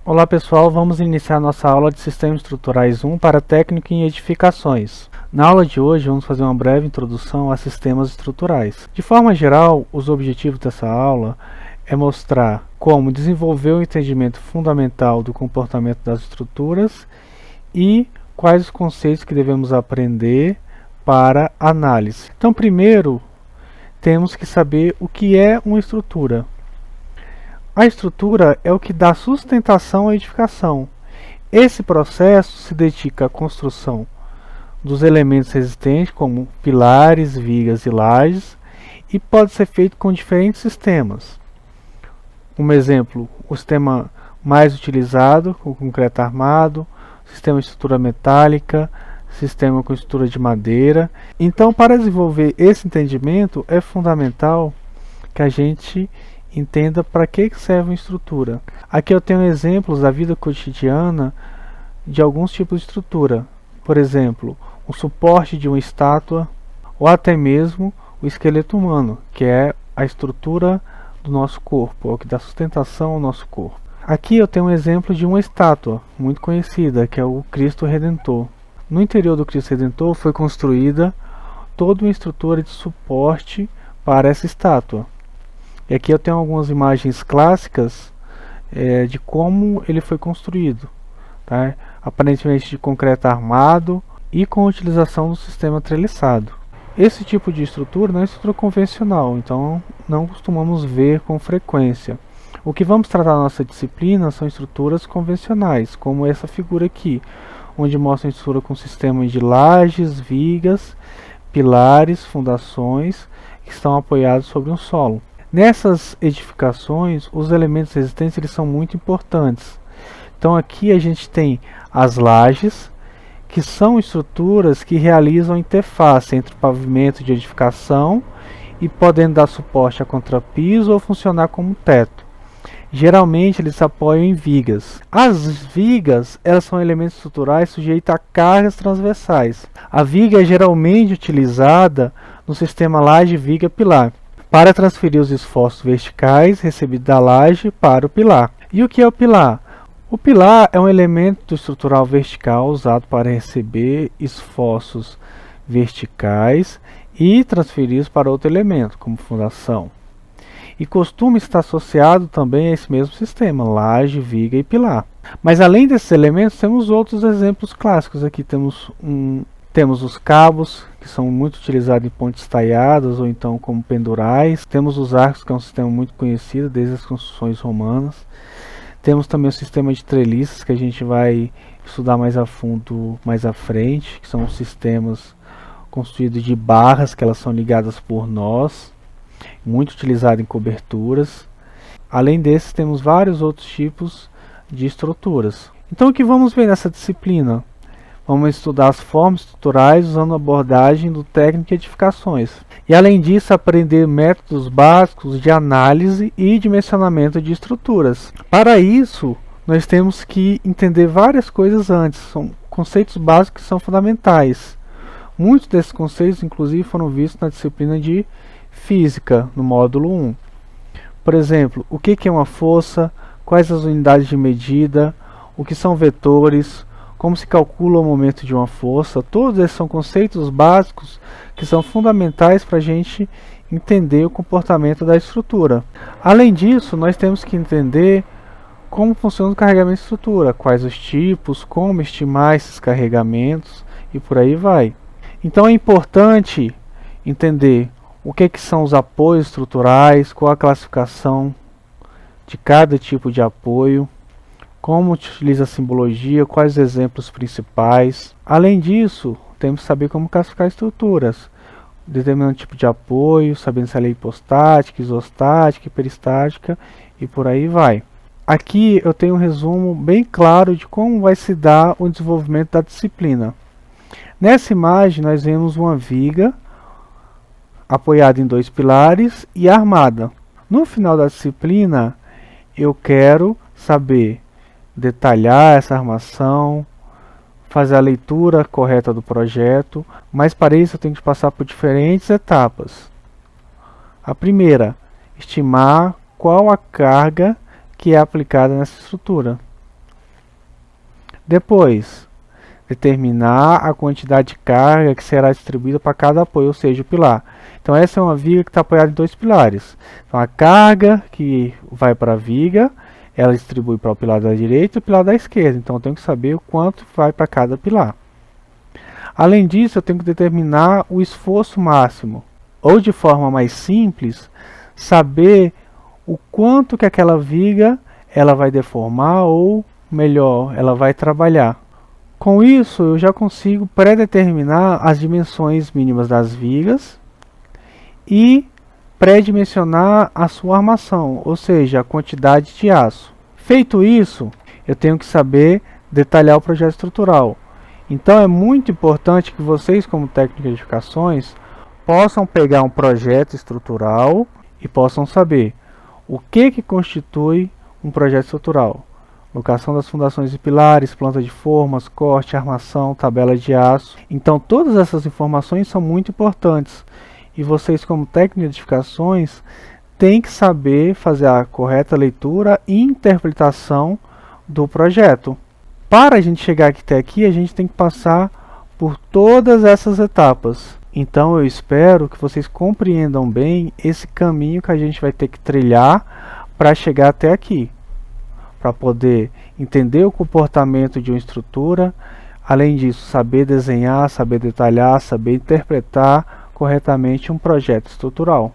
Olá pessoal, vamos iniciar nossa aula de Sistemas Estruturais 1 para técnico em edificações. Na aula de hoje vamos fazer uma breve introdução a sistemas estruturais. De forma geral, os objetivos dessa aula é mostrar como desenvolver o entendimento fundamental do comportamento das estruturas e quais os conceitos que devemos aprender para análise. Então, primeiro, temos que saber o que é uma estrutura. A estrutura é o que dá sustentação à edificação. Esse processo se dedica à construção dos elementos resistentes, como pilares, vigas e lajes, e pode ser feito com diferentes sistemas. Um exemplo, o sistema mais utilizado, o concreto armado, sistema de estrutura metálica, sistema com estrutura de madeira. Então, para desenvolver esse entendimento, é fundamental que a gente entenda para que serve uma estrutura. Aqui eu tenho exemplos da vida cotidiana de alguns tipos de estrutura. Por exemplo, o suporte de uma estátua ou até mesmo o esqueleto humano, que é a estrutura do nosso corpo, é o que dá sustentação ao nosso corpo. Aqui eu tenho um exemplo de uma estátua muito conhecida, que é o Cristo Redentor. No interior do Cristo Redentor foi construída toda uma estrutura de suporte para essa estátua. E aqui eu tenho algumas imagens clássicas de como ele foi construído, tá? Aparentemente de concreto armado e com a utilização do sistema treliçado. Esse tipo de estrutura não é estrutura convencional, então não costumamos ver com frequência. O que vamos tratar na nossa disciplina são estruturas convencionais, como essa figura aqui, onde mostra a estrutura com sistema de lajes, vigas, pilares, fundações que estão apoiados sobre um solo. Nessas edificações, os elementos resistentes eles são muito importantes. Então aqui a gente tem as lajes, que são estruturas que realizam interface entre o pavimento de edificação e podendo dar suporte a contrapiso ou funcionar como teto. Geralmente eles se apoiam em vigas. As vigas elas são elementos estruturais sujeitos a cargas transversais. A viga é geralmente utilizada no sistema laje-viga-pilar para transferir os esforços verticais recebidos da laje para o pilar. E o que é o pilar? O pilar é um elemento estrutural vertical usado para receber esforços verticais e transferi-los para outro elemento, como fundação. E costuma estar associado também a esse mesmo sistema, laje, viga e pilar. Mas além desses elementos, temos outros exemplos clássicos. Aqui temos os cabos, que são muito utilizados em pontes taiadas ou então como pendurais. Temos os arcos, que é um sistema muito conhecido desde as construções romanas. Temos também o sistema de treliças, que a gente vai estudar mais a fundo mais à frente, que são os sistemas construídos de barras, que elas são ligadas por nós, muito utilizado em coberturas. Além desses, temos vários outros tipos de estruturas. Então o que vamos ver nessa disciplina? Vamos estudar as formas estruturais usando a abordagem do técnico de edificações. E além disso, aprender métodos básicos de análise e dimensionamento de estruturas. Para isso, nós temos que entender várias coisas antes. São conceitos básicos que são fundamentais. Muitos desses conceitos, inclusive, foram vistos na disciplina de Física, no módulo 1. Por exemplo, o que é uma força, quais as unidades de medida, o que são vetores, como se calcula o momento de uma força. Todos esses são conceitos básicos que são fundamentais para a gente entender o comportamento da estrutura. Além disso, nós temos que entender como funciona o carregamento de estrutura, quais os tipos, como estimar esses carregamentos e por aí vai. Então é importante entender o que são os apoios estruturais, qual a classificação de cada tipo de apoio, como utiliza a simbologia, quais os exemplos principais. Além disso, temos que saber como classificar estruturas, determinando tipo de apoio, sabendo se ela é hipostática, isostática, hiperestática e por aí vai. Aqui eu tenho um resumo bem claro de como vai se dar o desenvolvimento da disciplina. Nessa imagem nós vemos uma viga apoiada em dois pilares e armada. No final da disciplina eu quero saber detalhar essa armação, fazer a leitura correta do projeto, mas para isso eu tenho que passar por diferentes etapas. A primeira, estimar qual a carga que é aplicada nessa estrutura. Depois, determinar a quantidade de carga que será distribuída para cada apoio, ou seja, o pilar. Então essa é uma viga que está apoiada em 2 pilares. Então a carga que vai para a viga, ela distribui para o pilar da direita e o pilar da esquerda. Então eu tenho que saber o quanto vai para cada pilar. Além disso, eu tenho que determinar o esforço máximo. Ou de forma mais simples, saber o quanto que aquela viga ela vai deformar ou, melhor, ela vai trabalhar. Com isso, eu já consigo pré-determinar as dimensões mínimas das vigas e pré-dimensionar a sua armação, ou seja, a quantidade de aço. Feito isso, eu tenho que saber detalhar o projeto estrutural. Então é muito importante que vocês, como técnico de edificações, possam pegar um projeto estrutural e possam saber o que constitui um projeto estrutural. Locação das fundações e pilares, planta de formas, corte, armação, tabela de aço. Então todas essas informações são muito importantes. E vocês, como técnicos de edificações, têm que saber fazer a correta leitura e interpretação do projeto. Para a gente chegar até aqui, a gente tem que passar por todas essas etapas. Então eu espero que vocês compreendam bem esse caminho que a gente vai ter que trilhar para chegar até aqui. Para poder entender o comportamento de uma estrutura, além disso, saber desenhar, saber detalhar, saber interpretar corretamente um projeto estrutural.